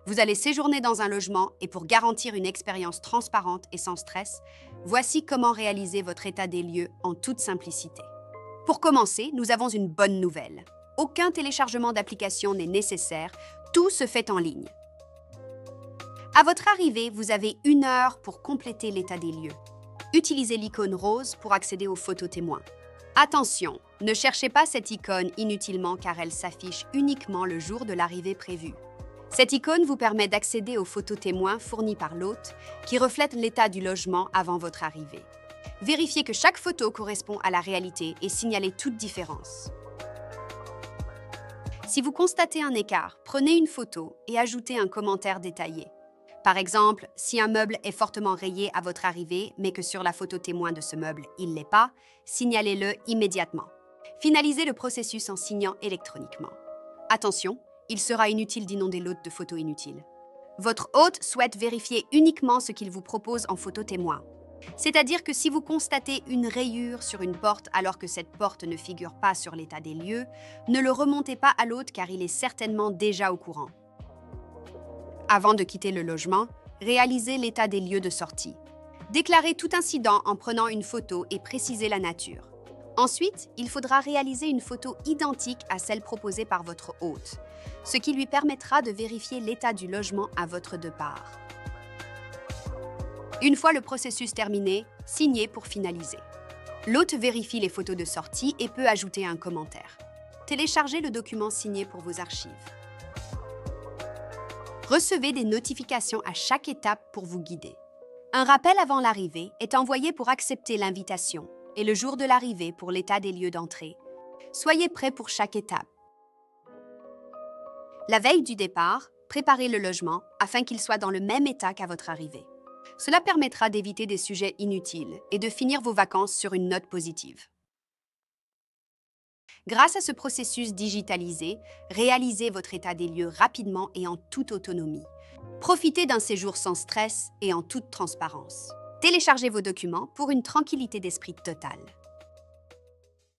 Vous allez séjourner dans un logement et pour garantir une expérience transparente et sans stress, voici comment réaliser votre état des lieux en toute simplicité. Pour commencer, nous avons une bonne nouvelle. Aucun téléchargement d'application n'est nécessaire, tout se fait en ligne. À votre arrivée, vous avez 1 heure pour compléter l'état des lieux. Utilisez l'icône rose pour accéder aux photos témoins. Attention, ne cherchez pas cette icône inutilement car elle s'affiche uniquement le jour de l'arrivée prévue. Cette icône vous permet d'accéder aux photos témoins fournies par l'hôte qui reflètent l'état du logement avant votre arrivée. Vérifiez que chaque photo correspond à la réalité et signalez toute différence. Si vous constatez un écart, prenez une photo et ajoutez un commentaire détaillé. Par exemple, si un meuble est fortement rayé à votre arrivée, mais que sur la photo témoin de ce meuble, il ne l'est pas, signalez-le immédiatement. Finalisez le processus en signant électroniquement. Attention, il sera inutile d'inonder l'hôte de photos inutiles. Votre hôte souhaite vérifier uniquement ce qu'il vous propose en photo témoin. C'est-à-dire que si vous constatez une rayure sur une porte alors que cette porte ne figure pas sur l'état des lieux, ne le remontez pas à l'hôte car il est certainement déjà au courant. Avant de quitter le logement, réalisez l'état des lieux de sortie. Déclarez tout incident en prenant une photo et précisez la nature. Ensuite, il faudra réaliser une photo identique à celle proposée par votre hôte, ce qui lui permettra de vérifier l'état du logement à votre départ. Une fois le processus terminé, signez pour finaliser. L'hôte vérifie les photos de sortie et peut ajouter un commentaire. Téléchargez le document signé pour vos archives. Recevez des notifications à chaque étape pour vous guider. Un rappel avant l'arrivée est envoyé pour accepter l'invitation et le jour de l'arrivée pour l'état des lieux d'entrée. Soyez prêts pour chaque étape. La veille du départ, préparez le logement afin qu'il soit dans le même état qu'à votre arrivée. Cela permettra d'éviter des sujets inutiles et de finir vos vacances sur une note positive. Grâce à ce processus digitalisé, réalisez votre état des lieux rapidement et en toute autonomie. Profitez d'un séjour sans stress et en toute transparence. Téléchargez vos documents pour une tranquillité d'esprit totale.